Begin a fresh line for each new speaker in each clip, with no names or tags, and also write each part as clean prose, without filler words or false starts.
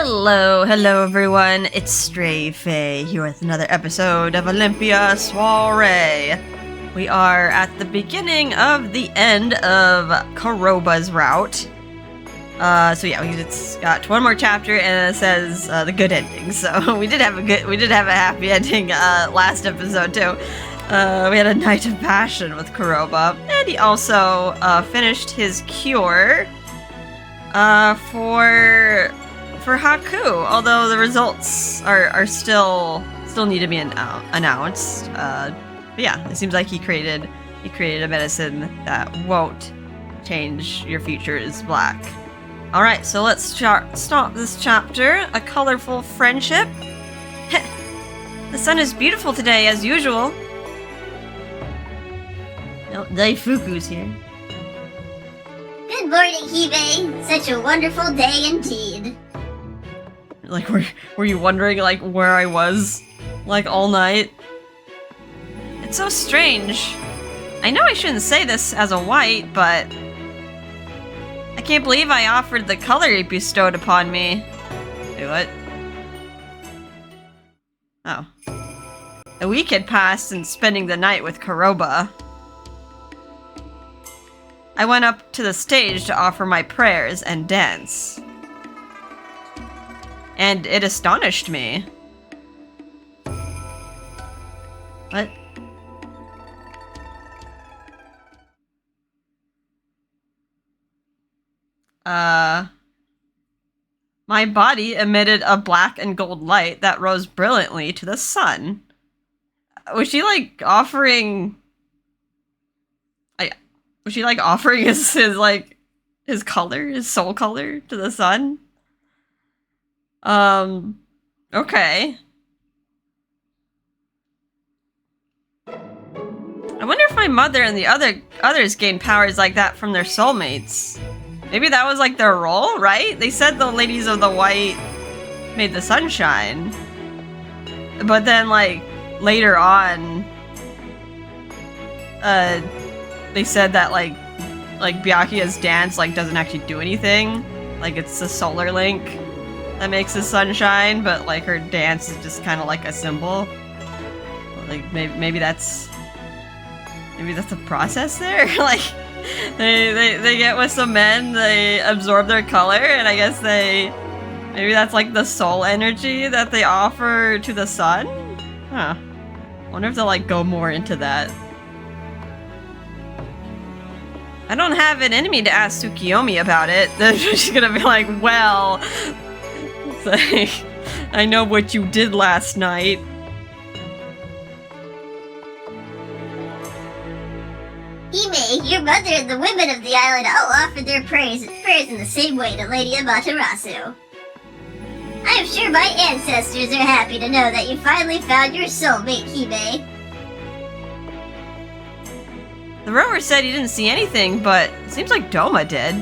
Hello everyone, it's Stray Faye here with another episode of Olympia Soiree. We are at the beginning of the end of Kuroba's route. So yeah, it's got one more chapter and it says the good ending. So we did have a happy ending last episode too. We had a night of passion with Kuroba, and he also finished his cure for Haku, although the results are still need to be announced. But yeah, it seems like he created a medicine that won't change your futures black. All right, so let's start this chapter. A colorful friendship. The sun is beautiful today, as usual. Oh, Daifuku's here.
Good morning, Hibe. Such a wonderful day indeed.
Like, were you wondering, like, where I was, like, all night? It's so strange. I know I shouldn't say this as a white, but I can't believe I offered the color he bestowed upon me. Wait, what? Oh. A week had passed since spending the night with Kuroba. I went up to the stage to offer my prayers and dance. And it astonished me. What? My body emitted a black and gold light that rose brilliantly to the sun. Was she like offering... Was she like offering his color, his soul color to the sun? Okay. I wonder if my mother and the others gained powers like that from their soulmates. Maybe that was like their role, right? They said the ladies of the white made the sunshine. But then like later on they said that like Byakuya's dance like doesn't actually do anything. Like it's the solar link that makes the sunshine, but like her dance is just kind of like a symbol. Like maybe that's a process there. Like they get with some men, they absorb their color, and I guess maybe that's like the soul energy that they offer to the sun. Huh. Wonder if they'll like go more into that. I don't have an enemy to ask Tsukiyomi about it. She's gonna be like, well, it's like, I know what you did last night.
Hime, your mother and the women of the island all offered their prayers in the same way to Lady Amaterasu. I am sure my ancestors are happy to know that you finally found your soulmate, Hime.
The rower said he didn't see anything, but it seems like Doma did.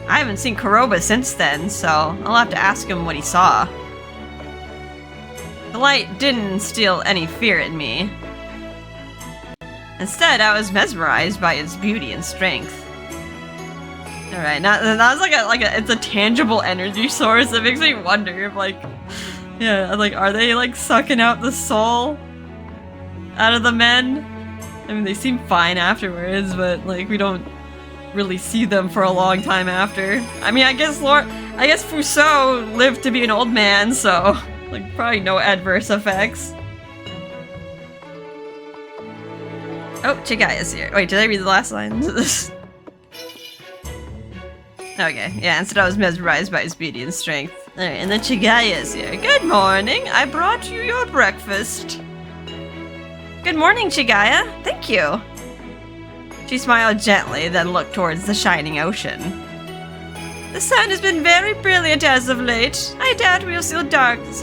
I haven't seen Kuroba since then, so I'll have to ask him what he saw. The light didn't instill any fear in me. Instead, I was mesmerized by its beauty and strength. Alright, now that was it's a tangible energy source. It makes me wonder if yeah, like, are they like sucking out the soul out of the men? I mean, they seem fine afterwards, but like we don't really see them for a long time after. I mean, I guess Fuso lived to be an old man, so like probably no adverse effects. Oh, Chigaya's here. Wait, did I read the last line? Okay, yeah, instead I was mesmerized by his beauty and strength. Alright, and then Chigaya's here. Good morning, I brought you your breakfast. Good morning, Chigaya. Thank you. She smiled gently, then looked towards the shining ocean. The sun has been very brilliant as of late. I doubt we'll see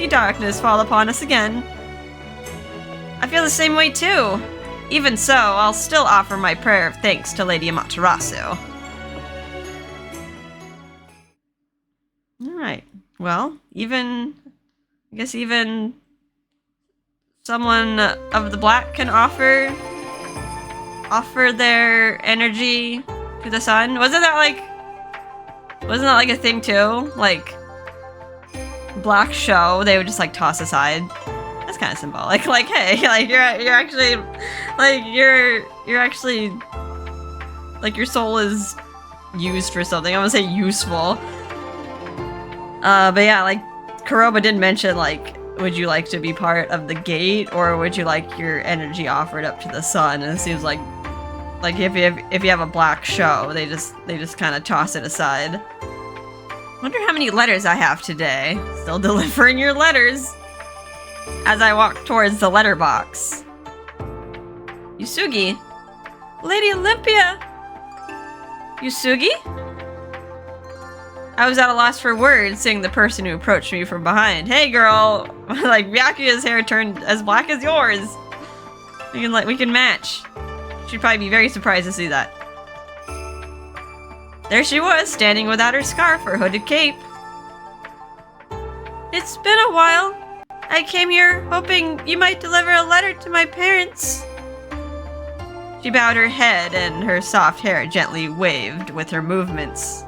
darkness fall upon us again. I feel the same way too. Even so, I'll still offer my prayer of thanks to Lady Amaterasu. Alright. Well, I guess even someone of the black can offer their energy to the sun. Wasn't that like Wasn't that like a thing too? Like black show, they would just like toss aside. That's kind of symbolic. Like, hey, like you're actually like you're actually like your soul is used for something. I'm gonna say useful. But yeah, like Kuroba did mention like, would you like to be part of the gate, or would you like your energy offered up to the sun? And it seems like if you have a black show, they just kind of toss it aside. Wonder how many letters I have today. Still delivering your letters. As I walk towards the letter box. Yusugi. Lady Olympia. Yusugi? I was at a loss for words, seeing the person who approached me from behind. Hey girl, like Byakuya's hair turned as black as yours. We can match. She'd probably be very surprised to see that. There she was, standing without her scarf or hooded cape. It's been a while. I came here hoping you might deliver a letter to my parents. She bowed her head and her soft hair gently waved with her movements.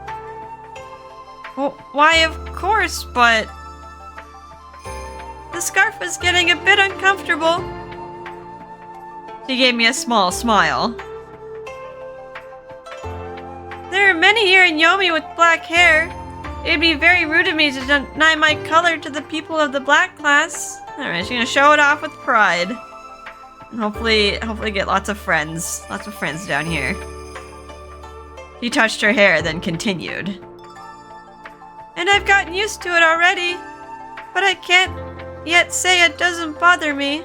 Well, why, of course, but... The scarf was getting a bit uncomfortable. She gave me a small smile. There are many here in Yomi with black hair. It'd be very rude of me to deny my color to the people of the black class. Alright, she's gonna show it off with pride. And hopefully get lots of friends. Lots of friends down here. She touched her hair, then continued. And I've gotten used to it already, but I can't yet say it doesn't bother me.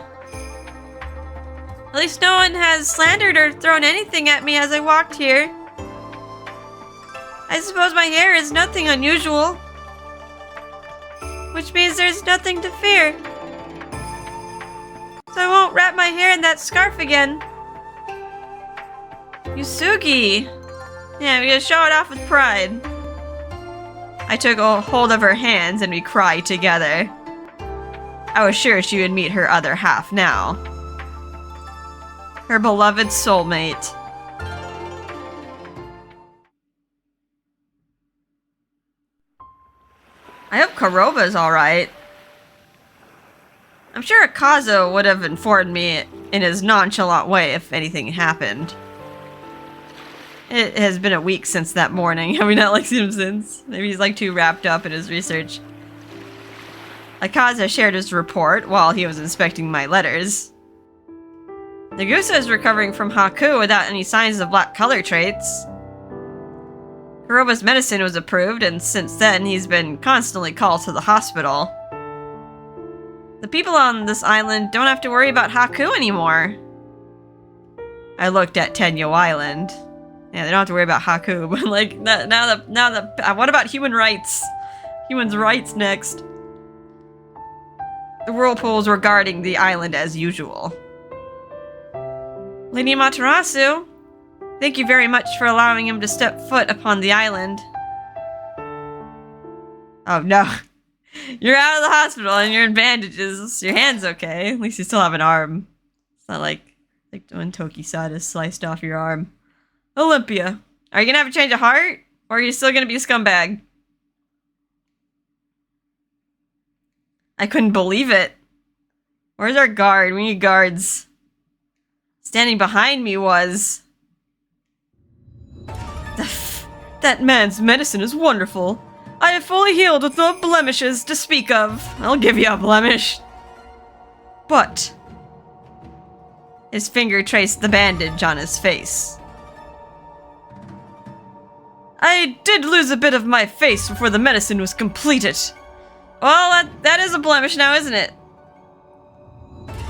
At least no one has slandered or thrown anything at me as I walked here. I suppose my hair is nothing unusual, which means there's nothing to fear. So I won't wrap my hair in that scarf again. Yusugi! Yeah, we gotta show it off with pride. I took a hold of her hands and we cried together. I was sure she would meet her other half now. Her beloved soulmate. I hope Kuroba's alright. I'm sure Akazo would have informed me in his nonchalant way if anything happened. It has been a week since that morning. Have we not like seen him since? Maybe he's like too wrapped up in his research. Akaza shared his report while he was inspecting my letters. Nagusa is recovering from Haku without any signs of black color traits. Kuroba's medicine was approved, and since then he's been constantly called to the hospital. The people on this island don't have to worry about Haku anymore. I looked at Tenguu Island. Yeah, they don't have to worry about Haku, but like what about human rights? Human rights next. The whirlpools were guarding the island as usual. Lady Amaterasu, thank you very much for allowing him to step foot upon the island. Oh no. You're out of the hospital and you're in bandages. Your hand's okay. At least you still have an arm. It's not like when Tokisada sliced off your arm. Olympia, are you gonna have a change of heart? Or are you still gonna be a scumbag? I couldn't believe it. Where's our guard? We need guards. Standing behind me was... That man's medicine is wonderful. I have fully healed with no blemishes to speak of. I'll give you a blemish. But... His finger traced the bandage on his face. I did lose a bit of my face before the medicine was completed. Well, that is a blemish now, isn't it?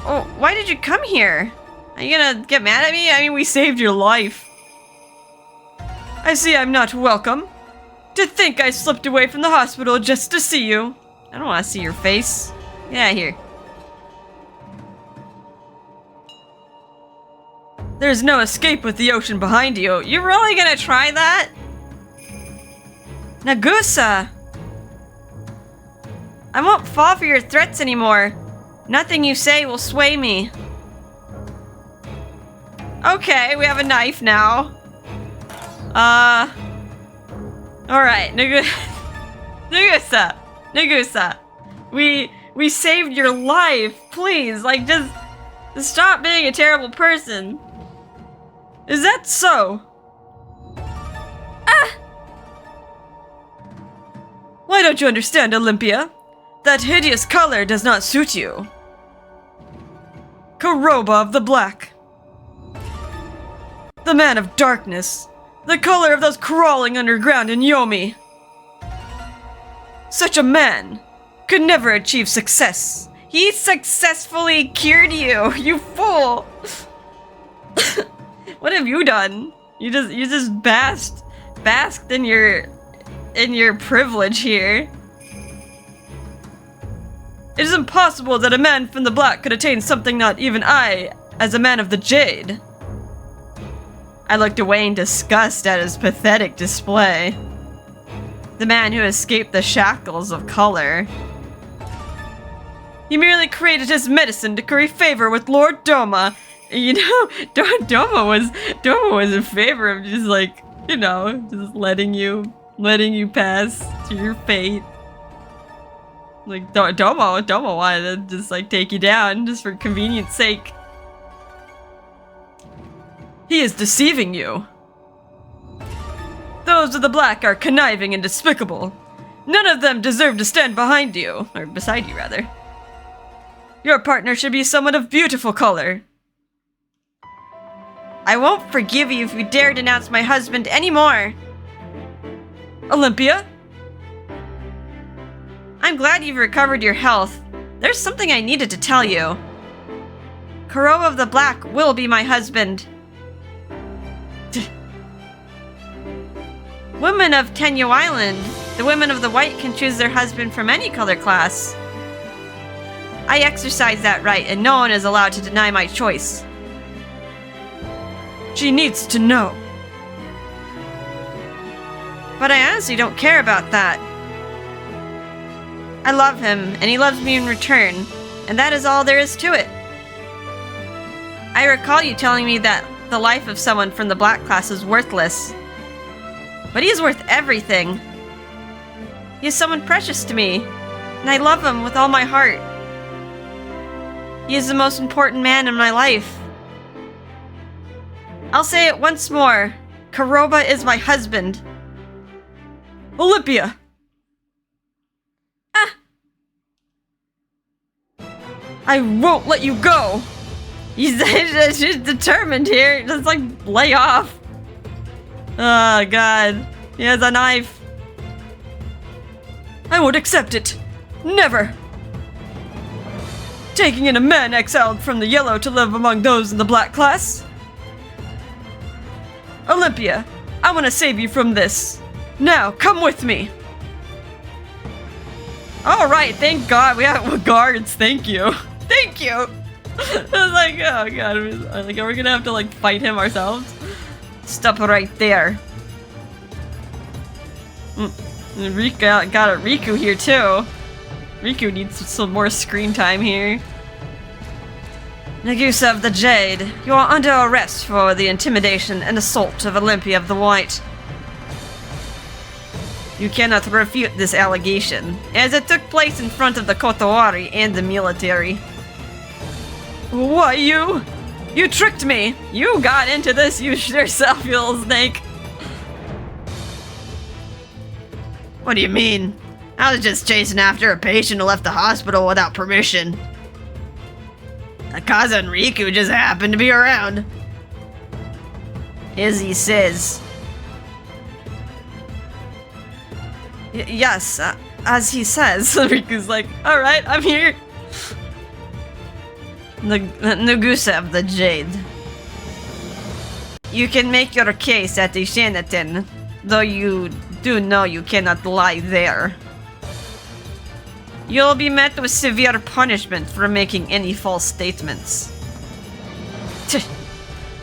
Oh, why did you come here? Are you gonna get mad at me? I mean, we saved your life. I see I'm not welcome. To think I slipped away from the hospital just to see you. I don't want to see your face. Get out of here. There's no escape with the ocean behind you. You're really gonna try that? Nagusa! I won't fall for your threats anymore. Nothing you say will sway me. Okay, we have a knife now. Alright, Nagusa! Nagusa! We saved your life! Please, like, just stop being a terrible person! Is that so? Ah! Why don't you understand, Olympia? That hideous color does not suit you. Kuroba of the Black. The man of darkness. The color of those crawling underground in Yomi. Such a man could never achieve success. He successfully cured you, you fool! What have you done? You just basked in your privilege here. It is impossible that a man from the Black could attain something not even I, as a man of the Jade. I looked away in disgust at his pathetic display. The man who escaped the shackles of color. He merely created his medicine to curry favor with Lord Doma. You know, Doma was in favor of just like, you know, just letting you pass to your fate. Like Doma wanted to just like take you down just for convenience sake. He is deceiving you. Those of the Black are conniving and despicable. None of them deserve to stand behind you, or beside you rather. Your partner should be someone of beautiful color. I won't forgive you if you dare denounce my husband anymore. Olympia? I'm glad you've recovered your health. There's something I needed to tell you. Kuroba of the Black will be my husband. Women of Tenguu Island, the women of the White can choose their husband from any color class. I exercise that right, and no one is allowed to deny my choice. She needs to know. But I honestly don't care about that. I love him, and he loves me in return, and that is all there is to it. I recall you telling me that the life of someone from the Black class is worthless. But he is worth everything. He is someone precious to me, and I love him with all my heart. He is the most important man in my life. I'll say it once more. Kuroba is my husband. Olympia! Ah! I won't let you go! She's determined here. Just like lay off. Oh god. He has a knife. I won't accept it. Never! Taking in a man exiled from the yellow to live among those in the Black class? Olympia, I want to save you from this. Now, come with me. Alright, thank god we have guards, thank you. Thank you! I was like, oh god, like, are we gonna have to like fight him ourselves? Stop right there. Riku got a Riku here too. Riku needs some more screen time here. Nagusa of the Jade, you are under arrest for the intimidation and assault of Olympia of the White. You cannot refute this allegation, as it took place in front of the Kotowari and the military. Why, you tricked me! You got into this yourself, you little snake! What do you mean? I was just chasing after a patient who left the hospital without permission. Akaza and Riku just happened to be around. As he says. Yes, as he says. Riku's like, alright, I'm here. Nagusa of the Jade. You can make your case at the Shanaten, though you do know you cannot lie there. You'll be met with severe punishment for making any false statements.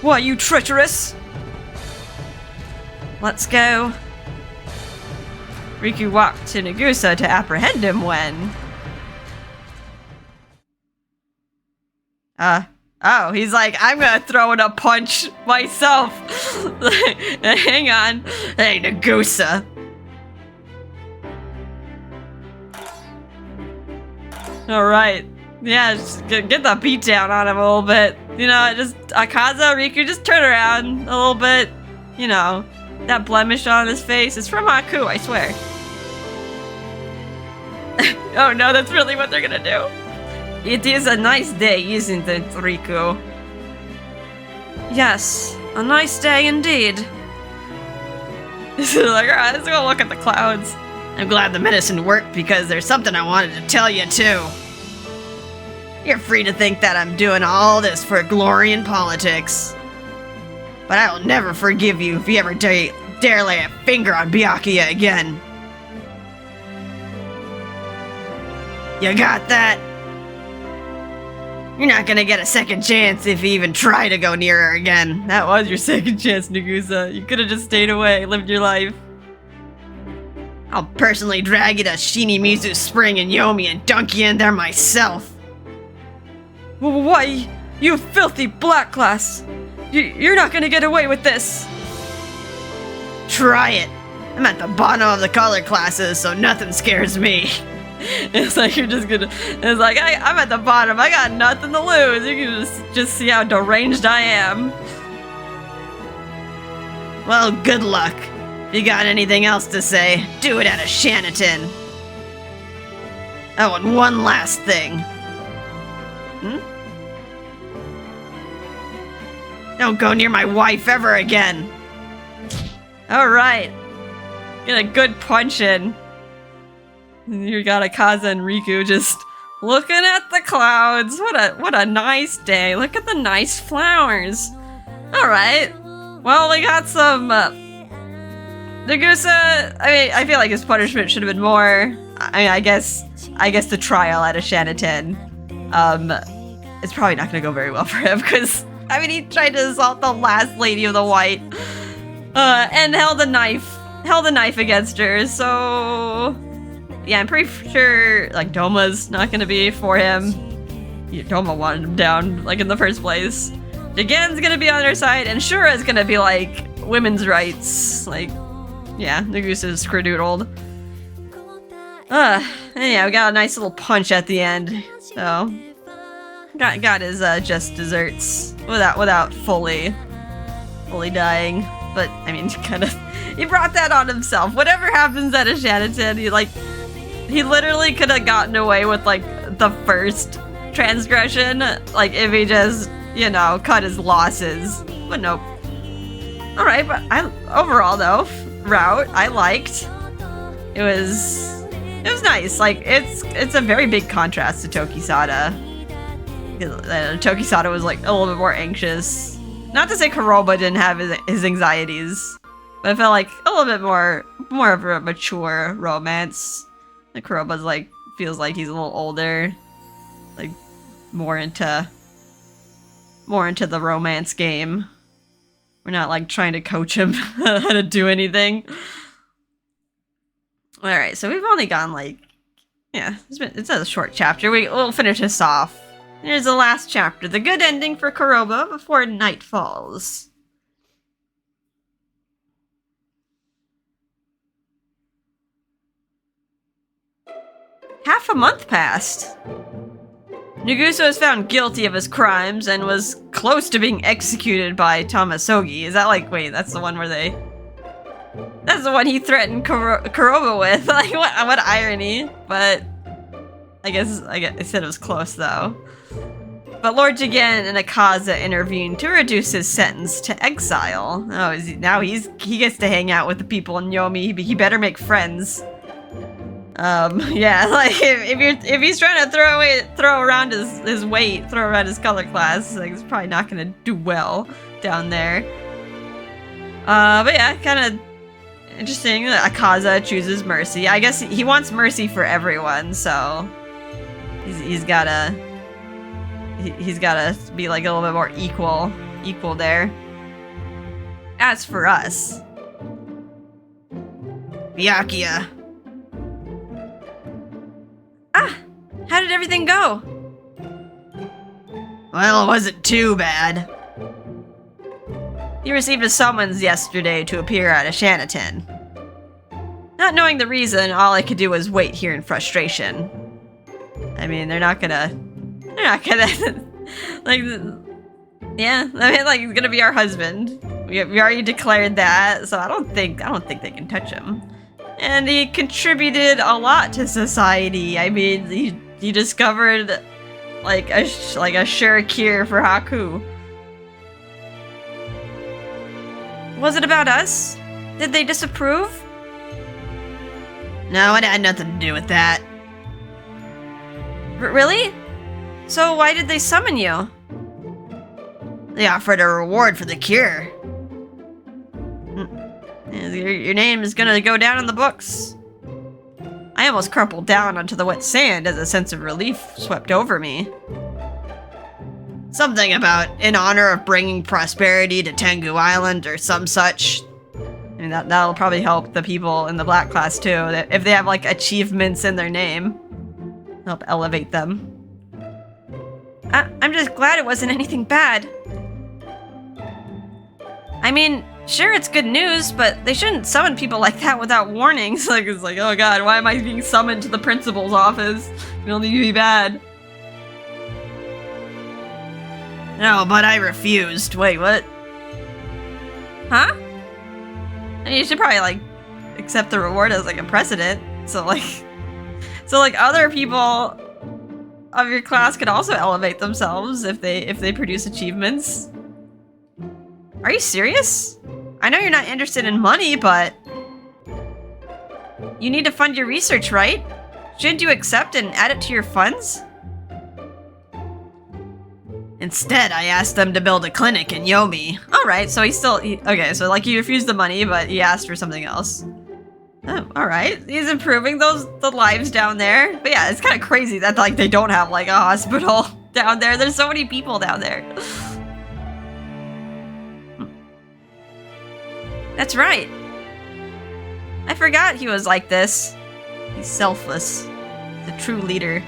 Why, you treacherous? Let's go. Riku walked to Nagusa to apprehend him when... Oh, he's like, I'm gonna throw in a punch myself. Hang on. Hey, Nagusa. Alright. Yeah, just get the beat down on him a little bit. You know, just Akaza, Riku, just turn around a little bit. You know, that blemish on his face is from Aku, I swear. Oh no, that's really what they're gonna do. It is a nice day, isn't it, Riku? Yes, a nice day indeed. Like, alright, let's go look at the clouds. I'm glad the medicine worked because there's something I wanted to tell you too. You're free to think that I'm doing all this for glory and politics. But I will never forgive you if you ever dare lay a finger on Byakuya again. You got that? You're not gonna get a second chance if you even try to go near her again. That was your second chance, Nagusa. You could've just stayed away, lived your life. I'll personally drag you to Shinimizu Spring and Yomi and dunk you in there myself. Why, you filthy black class! You're not gonna get away with this! Try it! I'm at the bottom of the color classes, so nothing scares me. It's like you're just gonna... It's like, I'm at the bottom, I got nothing to lose. You can just see how deranged I am. Well, good luck. If you got anything else to say, do it at a Shanaton. Oh, and one last thing. Don't go near my wife ever again. Alright. Get a good punch in. You got Akaza and Riku just looking at the clouds. What a nice day. Look at the nice flowers. Alright. Well, we got some Nagusa. I mean, I feel like his punishment should have been more. I mean, I guess the trial at a Shanaton. It's probably not gonna go very well for him because I mean he tried to assault the last lady of the white. And held a knife against her, so yeah, I'm pretty sure like Doma's not gonna be for him. Yeah, Doma wanted him down, like in the first place. Jigen's gonna be on their side, and Shura's gonna be like women's rights. Like, yeah, Nagusa's screw-doodled. And yeah, we got a nice little punch at the end, so got his just desserts without fully dying. But I mean, he brought that on himself. Whatever happens at a Shanaton, he literally could have gotten away with like the first transgression, like if he just, you know, cut his losses. But nope. All right, but overall though, route I liked. It was nice. Like it's a very big contrast to Tokisada. Tokisada was like a little bit more anxious. Not to say Kuroba didn't have his anxieties, but I felt like a little bit more of a mature romance. Like Kuroba's like feels like he's a little older, like more into the romance game. We're not like trying to coach him how to do anything. All right, so we've only gone like, yeah, it's a short chapter. We'll finish this off. Here's the last chapter, the good ending for Kuroba before night falls. Half a month passed. Nagusa was found guilty of his crimes and was close to being executed by Tamasogi. Is that like, wait, that's the one where they... That's the one he threatened Kuroba with. Like, what irony. But I guess I said it was close though. But Lord Jigen and Akaza intervened to reduce his sentence to exile. Oh, now he gets to hang out with the people in Yomi. He better make friends. Yeah, like if he's trying to throw around his weight, throw around his color class, like he's probably not gonna do well down there. But yeah, kind of interesting that Akaza chooses mercy. I guess he wants mercy for everyone, so he's gotta be like a little bit more equal there. As for us, Byakuya. How did everything go? Well, it wasn't too bad. He received a summons yesterday to appear at a Shanaton. Not knowing the reason, all I could do was wait here in frustration. I mean, they're not gonna, like, yeah, I mean, like, he's gonna be our husband. We already declared that, so I don't think they can touch him. And he contributed a lot to society. I mean, he discovered, like a sure cure for Haku. Was it about us? Did they disapprove? No, it had nothing to do with that. Really? So why did they summon you? They offered a reward for the cure. Your name is gonna go down in the books. I almost crumpled down onto the wet sand as a sense of relief swept over me. Something about in honor of bringing prosperity to Tenguu Island or some such. I mean, that'll probably help the people in the black class too. If they have like achievements in their name, help elevate them. I'm just glad it wasn't anything bad. I mean, sure, it's good news, but they shouldn't summon people like that without warnings. Like, it's like, oh god, why am I being summoned to the principal's office? It'll need to be bad. No, but I refused. Wait, what? Huh? And you should probably, like, accept the reward as, like, a precedent. So, like, other people of your class could also elevate themselves if they produce achievements. Are you serious? I know you're not interested in money, but you need to fund your research, right? Shouldn't you accept and add it to your funds? Instead, I asked them to build a clinic in Yomi. Alright, so okay, so like he refused the money, but he asked for something else. Oh, alright. He's improving the lives down there. But yeah, it's kind of crazy that like they don't have like a hospital down there. There's so many people down there. That's right. I forgot he was like this. He's selfless. The true leader.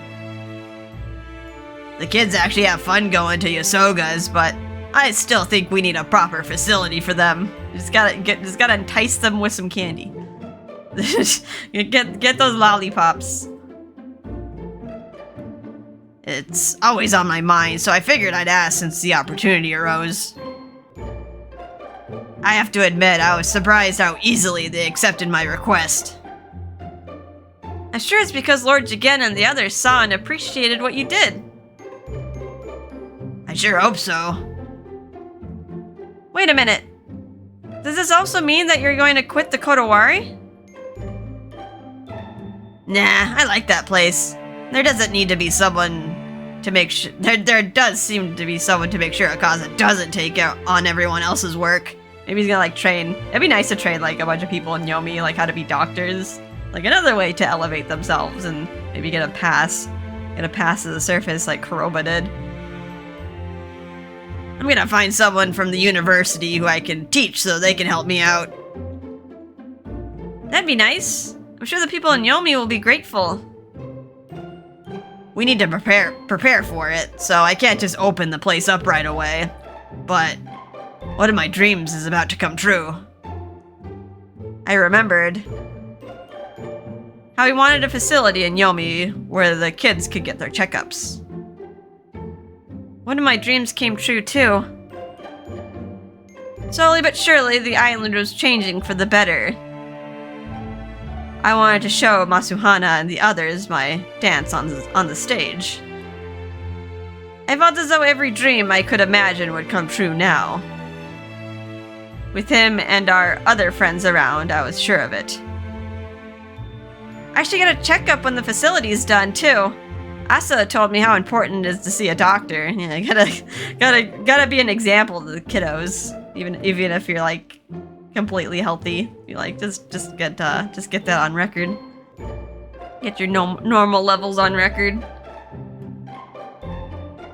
The kids actually have fun going to Yosoga's, but I still think we need a proper facility for them. Just gotta entice them with some candy. get those lollipops. It's always on my mind, so I figured I'd ask since the opportunity arose. I have to admit, I was surprised how easily they accepted my request. I'm sure it's because Lord Jigen and the others saw and appreciated what you did. I sure hope so. Wait a minute. Does this also mean that you're going to quit the Kodawari? Nah, I like that place. There doesn't need to be someone to make sure. There does seem to be someone to make sure Akaza doesn't take out on everyone else's work. Maybe he's gonna like train. It'd be nice to train like a bunch of people in Yomi, like how to be doctors. Like another way to elevate themselves and maybe get a pass to the surface like Kuroba did. I'm gonna find someone from the university who I can teach so they can help me out. That'd be nice. I'm sure the people in Yomi will be grateful. We need to prepare for it, so I can't just open the place up right away. But one of my dreams is about to come true. I remembered how he wanted a facility in Yomi where the kids could get their checkups. One of my dreams came true too. Slowly but surely, the island was changing for the better. I wanted to show Masuhana and the others my dance on the stage. I felt as though every dream I could imagine would come true now. With him and our other friends around, I was sure of it. I should get a checkup when the facility's done too. Asa told me how important it is to see a doctor. Yeah, gotta be an example to the kiddos, even if you're like completely healthy. You like just get that on record. Get your normal levels on record.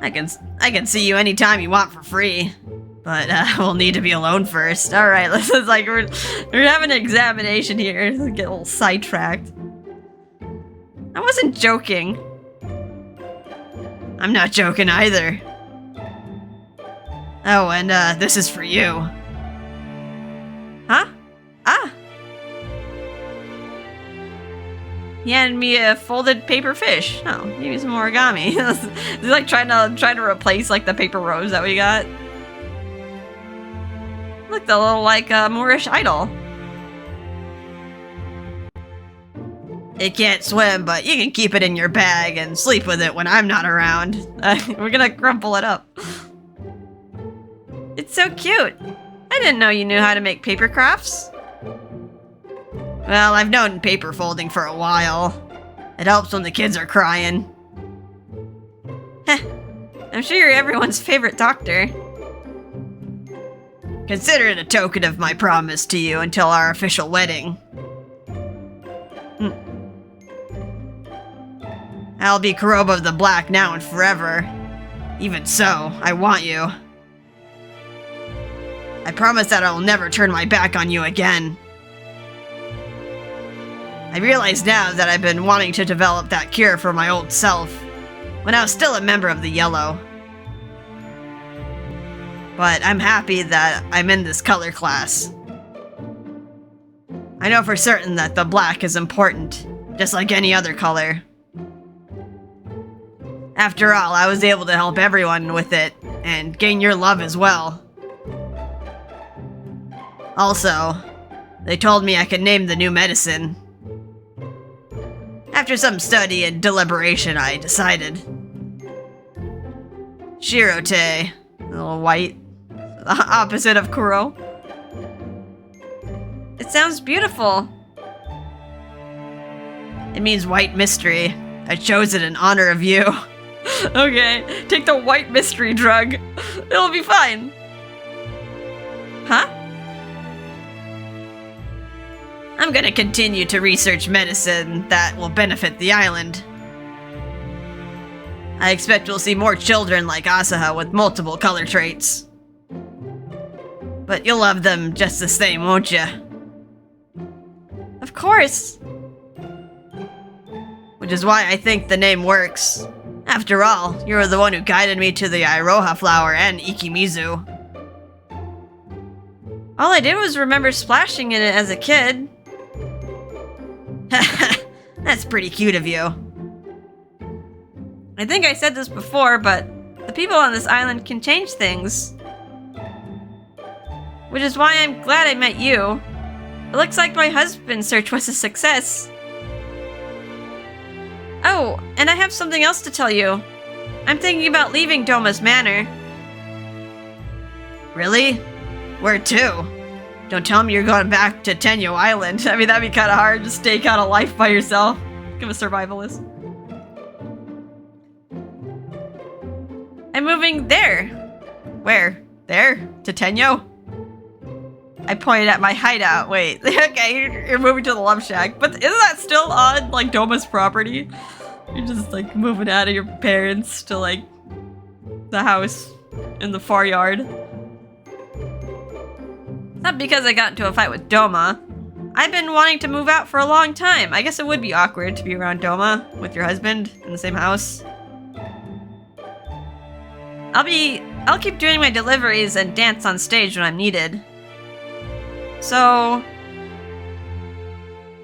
I can see you anytime you want for free, but we'll need to be alone first. All right, this is like we're having an examination here. Let's get a little sidetracked. I wasn't joking. I'm not joking either. Oh, and this is for you. Huh? Ah! he handed me a folded paper fish. Oh, maybe some origami. He's like trying to replace like the paper rose that we got. Look, the little like Moorish idol. It can't swim, but you can keep it in your bag and sleep with it when I'm not around. We're gonna crumple it up. It's so cute. I didn't know you knew how to make paper crafts. Well, I've known paper folding for a while. It helps when the kids are crying. Heh, I'm sure you're everyone's favorite doctor. Consider it a token of my promise to you until our official wedding. I'll be Kuroba the Black now and forever. Even so, I want you. I promise that I will never turn my back on you again. I realize now that I've been wanting to develop that cure for my old self, when I was still a member of the Yellow. But I'm happy that I'm in this color class. I know for certain that the black is important, just like any other color. After all, I was able to help everyone with it, and gain your love as well. Also, they told me I could name the new medicine. After some study and deliberation, I decided. Shirote, a little white, the opposite of Kuro. It sounds beautiful. It means white mystery. I chose it in honor of you. Okay, take the white mystery drug. It'll be fine. Huh? I'm gonna continue to research medicine that will benefit the island. I expect we'll see more children like Asaha with multiple color traits. But you'll love them just the same, won't you? Of course. Which is why I think the name works. After all, you were the one who guided me to the Iroha flower and Ikimizu. All I did was remember splashing in it as a kid. That's pretty cute of you. I think I said this before, but the people on this island can change things. Which is why I'm glad I met you. It looks like my husband's search was a success. Oh, and I have something else to tell you. I'm thinking about leaving Doma's Manor. Really? Where to? Don't tell me you're going back to Tenguu Island. I mean, that'd be kind of hard to stake out a life by yourself. Become a survivalist. I'm moving there. Where? There? To Tenguu? I pointed at my hideout. Wait, okay, you're moving to the Love Shack. But isn't that still on, like, Doma's property? You're just, like, moving out of your parents to, like, the house in the far yard. Not because I got into a fight with Doma. I've been wanting to move out for a long time. I guess it would be awkward to be around Doma with your husband in the same house. I'll keep doing my deliveries and dance on stage when I'm needed. So,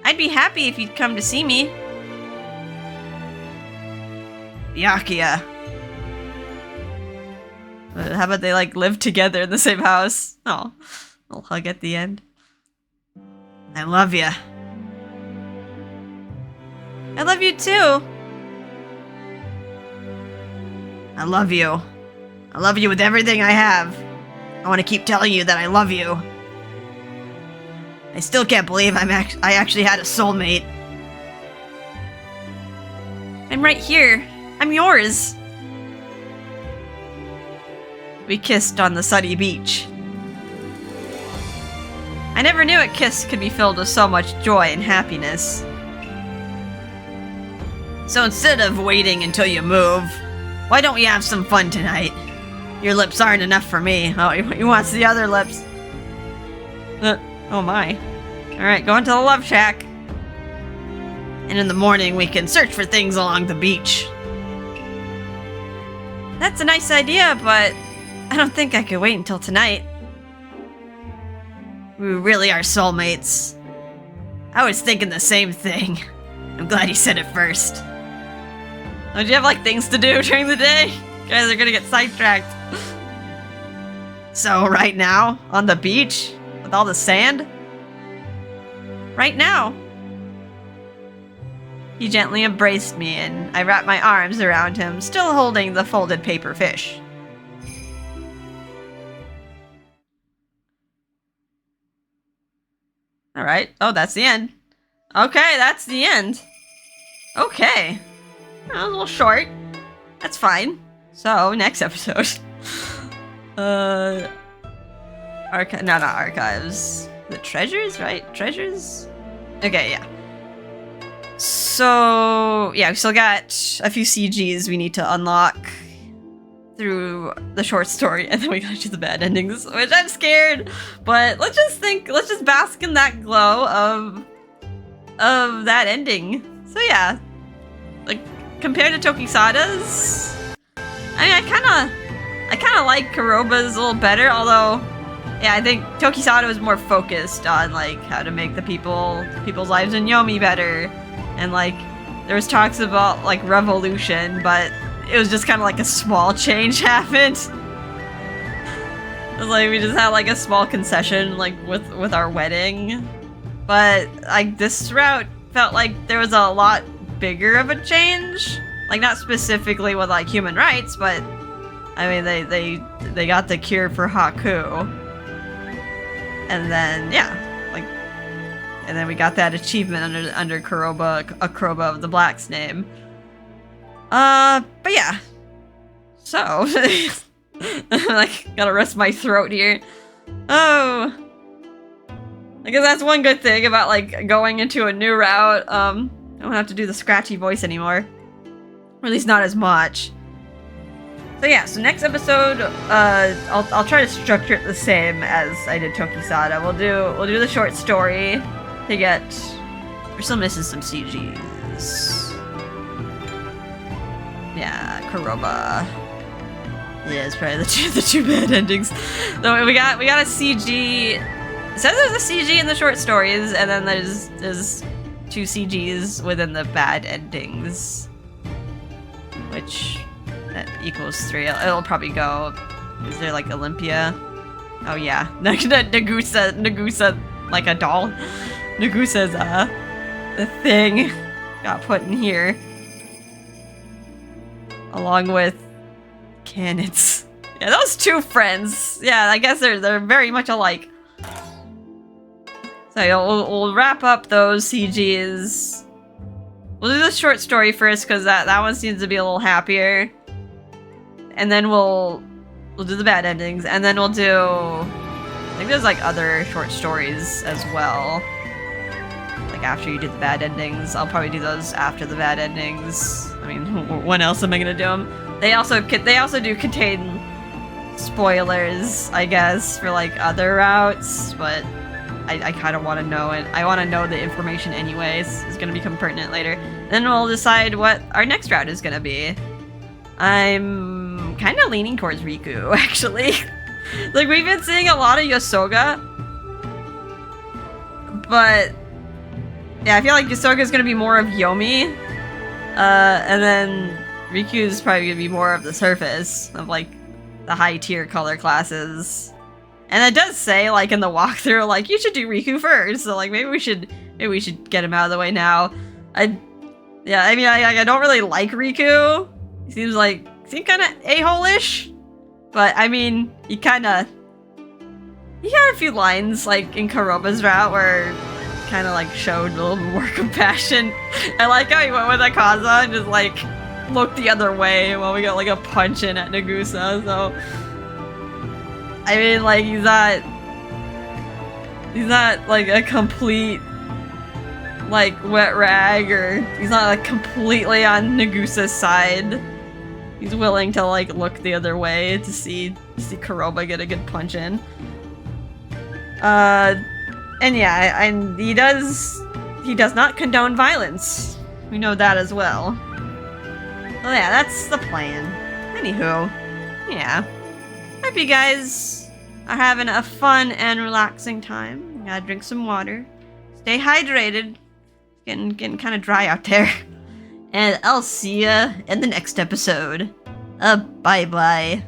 I'd be happy if you'd come to see me. Byakuya. How about they, like, live together in the same house? Oh, a little hug at the end. I love you. I love you too. I love you. I love you with everything I have. I want to keep telling you that I love you. I still can't believe I actually had a soulmate. I'm right here. I'm yours. We kissed on the sunny beach. I never knew a kiss could be filled with so much joy and happiness. So instead of waiting until you move, why don't we have some fun tonight? Your lips aren't enough for me. Oh, he wants the other lips. Oh my. Alright, going to the Love Shack. And in the morning we can search for things along the beach. That's a nice idea, but I don't think I could wait until tonight. We really are soulmates. I was thinking the same thing. I'm glad you said it first. Don't you have, like, things to do during the day? You guys are gonna get sidetracked. So, right now, on the beach, with all the sand? Right now. He gently embraced me, and I wrapped my arms around him, still holding the folded paper fish. Alright. Oh, that's the end. Okay, that's the end. Okay. That was a little short. That's fine. So, next episode. No, not archives. The treasures, right? Treasures? Okay, yeah. So, yeah, we still got a few CGs we need to unlock through the short story, and then we gotta do the bad endings, which I'm scared, but let's just bask in that glow of that ending. So yeah, like, compared to Tokisada's, I mean, I kinda like Kuroba's a little better, although, yeah, I think Tokisada was more focused on, like, how to make the people's lives in Yomi better, and, like, there was talks about, like, revolution, but it was just kind of like a small change happened. It was like we just had like a small concession like with our wedding. But like this route felt like there was a lot bigger of a change. Like not specifically with like human rights, but I mean they got the cure for Haku. And then yeah, like and then we got that achievement under Kuroba, a Kuroba of the Black's name. But yeah. So, like, gotta rest my throat here. Oh. I guess that's one good thing about, like, going into a new route. I don't have to do the scratchy voice anymore. Or at least not as much. So yeah, so next episode, I'll try to structure it the same as I did Tokisada. We'll do the short story to get... We're still missing some CGs. Yeah, Kuroba. Yeah, it's probably the two bad endings. So we got a CG. It says there's a CG in the short stories, and then there's two CGs within the bad endings, which that equals 3. It'll probably go. Is there like Olympia? Oh yeah, Nagusa, like a doll. Nagusa's the thing got put in here. Along with cannons. Yeah, those two friends. Yeah, I guess they're very much alike. So we'll wrap up those CGs. We'll do the short story first because that one seems to be a little happier. And then we'll do the bad endings, and then we'll do. I think there's like other short stories as well. Like after you do the bad endings, I'll probably do those after the bad endings. I mean, when else am I gonna do them? They also do contain spoilers, I guess, for like other routes, but I kind of want to know it. I want to know the information anyways. It's gonna become pertinent later. Then we'll decide what our next route is gonna be. I'm kind of leaning towards Riku, actually. Like we've been seeing a lot of Yosoga, but yeah, I feel like Yosoga's gonna be more of Yomi. And then Riku's probably gonna be more of the surface of like the high tier color classes. And it does say like in the walkthrough, like you should do Riku first. So like maybe we should get him out of the way now. I mean I don't really like Riku. He seems kind of a-hole-ish. But I mean he had a few lines like in Kuroba's route where kind of like showed a little more compassion. I like how he went with Akaza and just like looked the other way while we got like a punch in at Nagusa. So I mean like he's not like a complete like wet rag, or he's not like completely on Nagusa's side. He's willing to like look the other way to see Kuroba get a good punch in. And yeah, and he does not condone violence. We know that as well. Well, yeah, that's the plan. Anywho, yeah. Hope you guys are having a fun and relaxing time. You gotta drink some water. Stay hydrated. getting kind of dry out there. And I'll see ya in the next episode. Bye-bye.